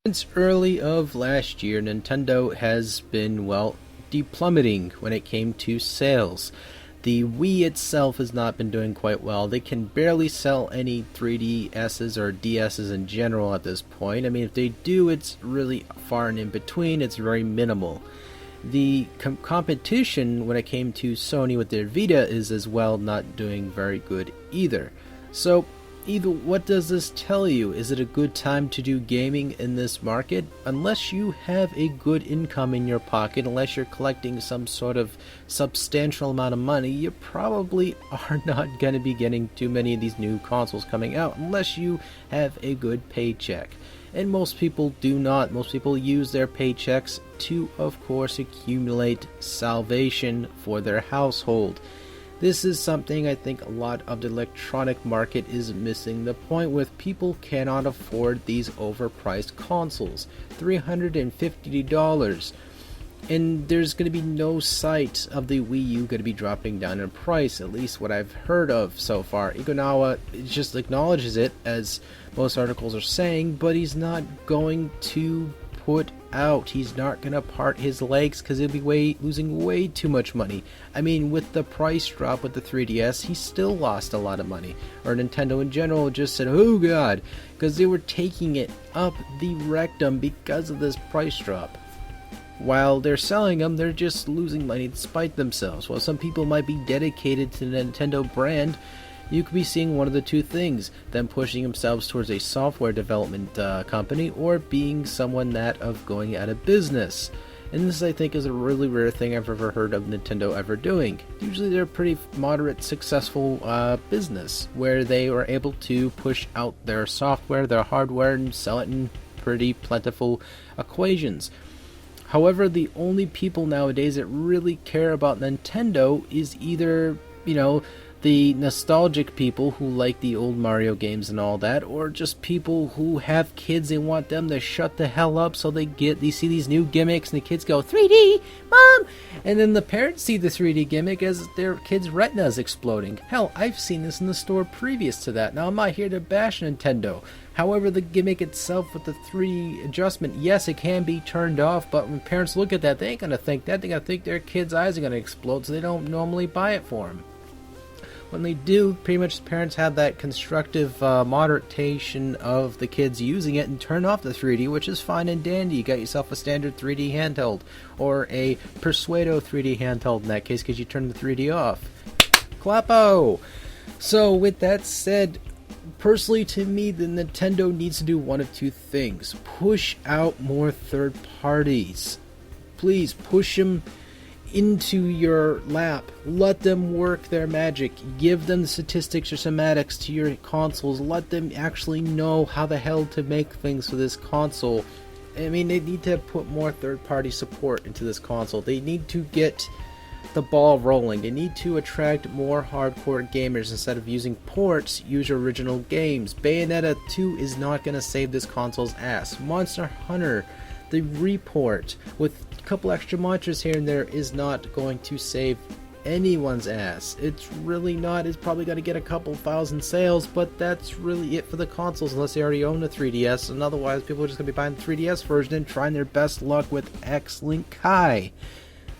Since early of last year, Nintendo has been, well, deplummeting when it came to sales. The Wii itself has not been doing quite well. They can barely sell any 3DSs or DSs in general at this point. I mean, if they do, it's really far and in between. It's very minimal. The competition when it came to Sony with their Vita is as well not doing very good either. So either what does this tell you? Is it a good time to do gaming in this market? Unless you have a good income in your pocket, unless you're collecting some sort of substantial amount of money, you probably are not going to be getting too many of these new consoles coming out unless you have a good paycheck. And most people do not. Most people use their paychecks to, of course, accumulate salvation for their household. This is something I think a lot of the electronic market is missing the point with. People cannot afford these overpriced consoles. $350. And there's going to be no sight of the Wii U going to be dropping down in price, at least what I've heard of so far. Igunawa just acknowledges it, as most articles are saying, but he's not going to put out. He's not going to part his legs because he'll be losing way too much money. I mean, with the price drop with the 3DS, he still lost a lot of money. Or Nintendo in general just said, oh god, because they were taking it up the rectum because of this price drop. While they're selling them, they're just losing money despite themselves. While some people might be dedicated to the Nintendo brand, you could be seeing one of the two things: them pushing themselves towards a software development company, or being someone that of going out of business. And this, I think, is a really rare thing I've ever heard of Nintendo ever doing. Usually they're a pretty moderate, successful business, where they are able to push out their software, their hardware, and sell it in pretty plentiful equations. However, the only people nowadays that really care about Nintendo is either, the nostalgic people who like the old Mario games and all that, or just people who have kids and want them to shut the hell up so they see these new gimmicks and the kids go, 3D, Mom! And then the parents see the 3D gimmick as their kids' retina is exploding. Hell, I've seen this in the store previous to that. Now, I'm not here to bash Nintendo. However, the gimmick itself with the 3D adjustment, yes, it can be turned off, but when parents look at that, they ain't going to think that. They're going to think their kids' eyes are going to explode, so they don't normally buy it for them. When they do, pretty much the parents have that constructive moderation of the kids using it and turn off the 3D, which is fine and dandy. You got yourself a standard 3D handheld, or a Persuado 3D handheld in that case, because you turn the 3D off. Clapo! So, with that said, personally to me, the Nintendo needs to do one of two things. Push out more third parties. Please, push them into your lap. Let them work their magic. Give them the statistics or semantics to your consoles. Let them actually know how the hell to make things for this console. I mean, they need to put more third-party support into this console. They need to get the ball rolling. They need to attract more hardcore gamers. Instead of using ports, use original games. Bayonetta 2 is not going to save this console's ass. Monster Hunter, the report with a couple extra monsters here and there, is not going to save anyone's ass. It's really not. It's probably going to get a couple thousand sales, but that's really it for the consoles, unless they already own the 3DS, and otherwise people are just going to be buying the 3DS version and trying their best luck with X-Link Kai.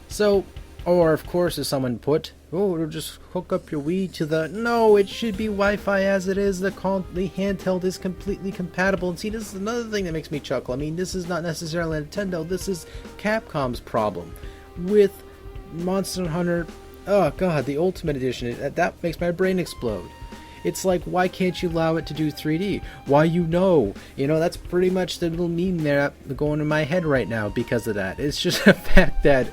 So, or of course, as someone put, it'll just hook up your Wii to the... No, it should be Wi-Fi as it is. The handheld is completely compatible. And see, this is another thing that makes me chuckle. I mean, this is not necessarily Nintendo. This is Capcom's problem with Monster Hunter. Oh god, the Ultimate Edition. That makes my brain explode. It's like, why can't you allow it to do 3D? Why that's pretty much the little meme there going in my head right now because of that. It's just the fact that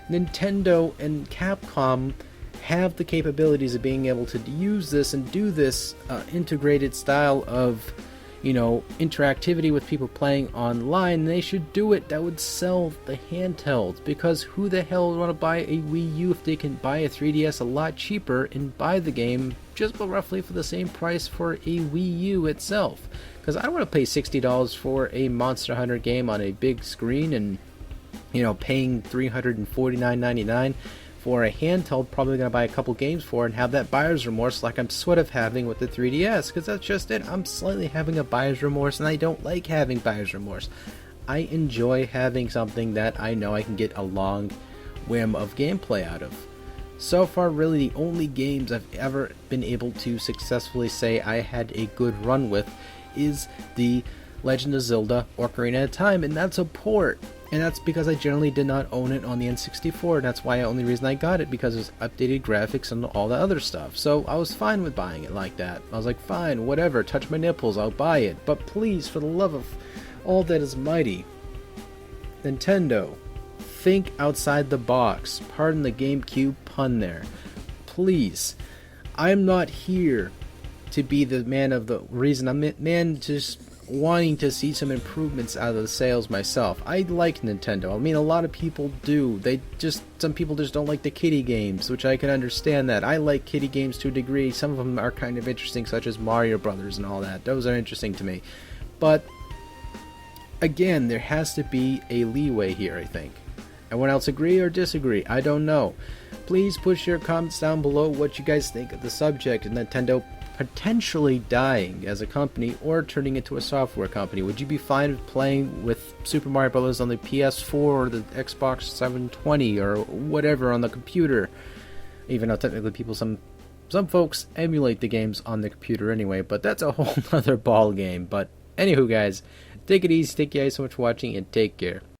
Nintendo and Capcom have the capabilities of being able to use this and do this integrated style of, interactivity with people playing online. They should do it. That would sell the handhelds, because who the hell would want to buy a Wii U if they can buy a 3DS a lot cheaper and buy the game just roughly for the same price for a Wii U itself? Because I don't want to pay $60 for a Monster Hunter game on a big screen and paying $349.99 for a handheld, probably going to buy a couple games for it and have that buyer's remorse like I'm sort of having with the 3DS, because that's just it. I'm slightly having a buyer's remorse, and I don't like having buyer's remorse. I enjoy having something that I know I can get a long whim of gameplay out of. So far, really the only games I've ever been able to successfully say I had a good run with is the Legend of Zelda Ocarina of Time, and that's a port. And that's because I generally did not own it on the N64, and that's why the only reason I got it, because it was updated graphics and all the other stuff. So I was fine with buying it like that. I was like, fine, whatever, touch my nipples, I'll buy it. But please, for the love of all that is mighty, Nintendo, think outside the box. Pardon the GameCube pun there. Please. I'm not here to be the man of the reason. I'm man just wanting to see some improvements out of the sales myself. I like Nintendo. I mean, a lot of people do. Some people just don't like the kiddie games, which I can understand that. I like kiddie games to a degree. Some of them are kind of interesting, such as Mario Brothers and all that. Those are interesting to me. But again, there has to be a leeway here, I think. Anyone else agree or disagree? I don't know. Please push your comments down below what you guys think of the subject and Nintendo potentially dying as a company or turning into a software company. Would you be fine with playing with Super Mario Bros. On the PS4 or the Xbox 720 or whatever on the computer? Even though technically some folks emulate the games on the computer anyway, but that's a whole other ball game. But anywho, guys, take it easy. Thank you guys so much for watching, and take care.